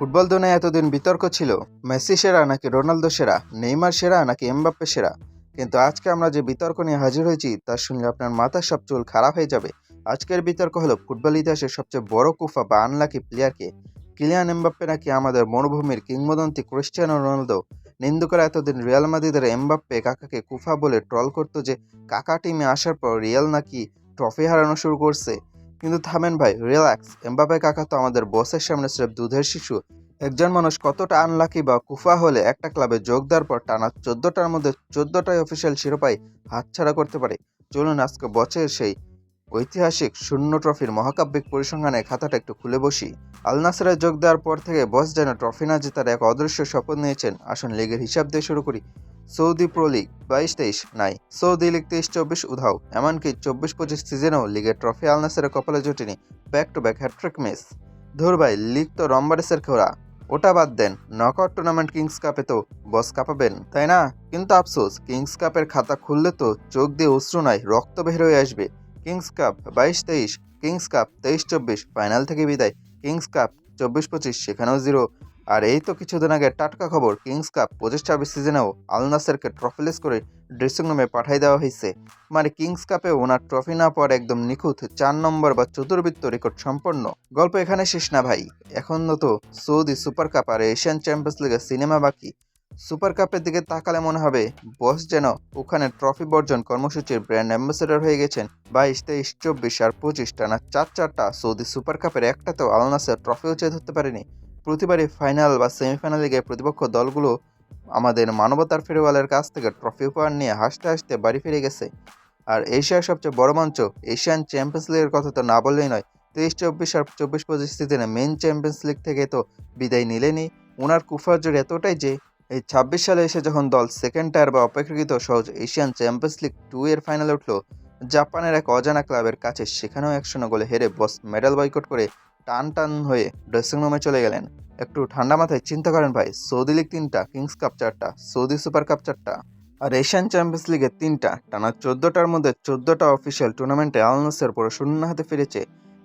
Football দুনিয়ায় এতদিন বিতর্ক ছিল মেসি সেরা নাকি রোনালদো সেরা, নেইমার সেরা নাকি এমবাপ্পে সেরা। কিন্তু আজকে আমরা যে বিতর্ক নিয়ে হাজির হয়েছি তা শুনলে আপনার মাথার সব চুল খারাপ হয়ে যাবে। আজকের বিতর্ক হলো ফুটবল ইতিহাসের সবচেয়ে বড় কুফা বা আনলাকি প্লেয়ারকে, কিলিয়ান এমবাপ্পে নাকি আমাদের মরুভূমির কিংবদন্তি ক্রিস্টিয়ানো রোনালদো। নিন্দুকরা এতদিন রিয়াল মাদ্রিদের এমবাপ্পে কাকাকে কুফা বলে ট্রল করতো যে কাকা টিমে আসার পর রিয়াল নাকি ট্রফি হারানো শুরু করছে। কিন্তু থামেন ভাই, রিল্যাক্স। এমবাপ্পে কাকা তো আমাদের বসের সামনে স্রেফ দুধের শিশু। একজন মানুষ কতটা আনলাকি বা কুফা হলে একটা ক্লাবে যোগ দেওয়ার পর টানা 14টার মধ্যে 14টাই অফিসিয়াল শিরোপায় হাতছাড়া করতে পারে। চলুন আজকে বছরের সেই ঐতিহাসিক শূন্য ট্রফির মহাকাব্যিক পরিসংখ্যানের খাতাটা একটু খুলে বসি। আল নাসেরে যোগ দেওয়ার পর থেকে বস যেন ট্রফি না জেতার এক অদৃশ্য শপথ নিয়েছেন। আসুন লিগের হিসাব দিয়ে শুরু করি। সৌদি প্রো লিগ 22-23 নাই, সৌদি লিগ 23-24 উধাও, এমনকি 24-25 সিজনেও লিগের ট্রফি আল নাসেরের কপালে জুটেনি। Back to back hat-trick miss. ধুর ভাই, লিগ তো রম্বারেসের খেলা, ওটা বাদ দেন। নকআউট টুর্নামেন্ট কিংস কাপে তো বস কাঁপাবেন, তাই না? কিন্তু আফসোস, কিংস কাপের খাতা খুললে তো চোখ দিয়ে অশ্রু নয়, রক্ত বের হয়ে আসবে। Kings Cup 22-23, Kings Cup 23-24 final থেকে বিদায়, কিংস কাপ 24-25 সেখানেও জিরো। আর এই তো কিছুদিন আগে টাটকা খবর, কিংস কাপ 25-26 সিজনেও আল নাসেরকে ট্রফিলেস করে ড্রেসিং রুমে পাঠাই দেওয়া হয়েছে। মানে কিংস কাপে ওনার ট্রফি না পাওয়ার একদম নিখুঁত 4 নম্বর বা চতুর্বৃত্ত রেকর্ড সম্পন্ন। গল্প এখানে শেষ না ভাই, এখনো তো সৌদি সুপার কাপ আর এশিয়ান চ্যাম্পিয়ন্স লিগের সিনেমা বাকি। সুপার কাপের দিকে তাকালে মনে হবে বস যেন ওখানে ট্রফি বর্জন কর্মসূচির ব্র্যান্ড অ্যাম্বাসেডর হয়ে গেছেন। 22-23-24 আর 25 টানা চারটা সৌদি সুপার কাপের একটাতেও আল নাসের ট্রফিও চেয়ে ধরতে পারেনি। প্রতিবারই ফাইনাল বা সেমিফাইনালে গিয়ে প্রতিপক্ষ দলগুলো আমাদের মানবতার ফেরিওয়ালের কাছ থেকে ট্রফি উপহার নিয়ে হাসতে হাসতে বাড়ি ফিরে গেছে। আর এশিয়ার সবচেয়ে বড় মঞ্চ এশিয়ান চ্যাম্পিয়ন্স লিগের কথা তো না বললেই নয়। 23-24 আর 24-25 সিজনে মেইন চ্যাম্পিয়ন্স লিগ থেকে তো বিদায় নিলেনি। ওনার কুফার জোর এতটাই যে এই 26 সালে এসে যখন দল সেকেন্ড টায়ার বা অপেক্ষাকৃত সহজ এশিয়ান চ্যাম্পিয়ন্স লিগ 2 এর ফাইনালে উঠল জাপানের এক অজানা ক্লাবের কাছে, সেখানেও 1-0 গোলে হেরে বস মেডাল বয়কট করে টান হয়ে ড্রেসিং রুমে চলে গেলেন। একটু ঠান্ডা মাথায় চিন্তা করেন ভাই, সৌদি লিগ 3টা, কিংস কাপ 4টা, সৌদি সুপার কাপ 4টা আর এশিয়ান চ্যাম্পিয়ন্স লিগে 3টা, টানা 14টার মধ্যে 14টা অফিসিয়াল টুর্নামেন্টে আল নাসের পুরো শূন্য হাতে ফিরেছে।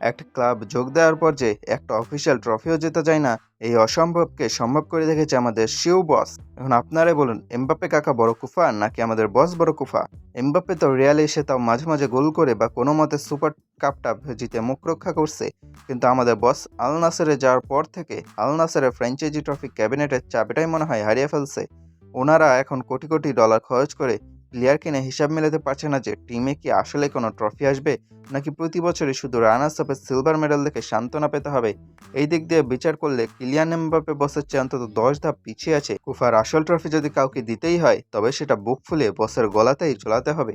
একটা ক্লাব যোগ দেওয়ার পর যে একটা অফিসিয়াল ট্রফিও জেতা যায় না, এই অসম্ভবকে সম্ভব করে দেখেছে আমাদের শিউ বস। এখন আপনারাই বলুন, এমবাপ্পে কাকা বড় কুফা নাকি আমাদের বস বড় কুফা? এমবাপ্পে তো রিয়ালে এসে তাও মাঝে মাঝে গোল করে বা কোনো মতে সুপার কাপটা জিতে মুখ রক্ষা করছে। কিন্তু আমাদের বস আল নাসেরে যাওয়ার পর থেকে আল নাসেরের ফ্র্যাঞ্চাইজি ট্রফি ক্যাবিনেটের চাবিটাই মনে হয় হারিয়ে ফেলছে। ওনারা এখন কোটি কোটি ডলার খরচ করে প্লেয়ার কিনে হিসাব মেলাতে পারছে না যে টিমে কি আসলে কোনো ট্রফি আসবে, নাকি প্রতি বছরই শুধু রানার্স আপে সিলভার মেডেল দেখে সান্ত্বনা পেতে হবে। এই দিক দিয়ে বিচার করলে কিলিয়ান এমবাপ্পে বসের চেয়ে অন্তত 10 ধাপ পিছিয়ে আছে। কুফার আসল ট্রফি যদি কাউকে দিতেই হয় তবে সেটা বুক ফুলিয়ে বসের গলাতেই ঝোলাতে হবে।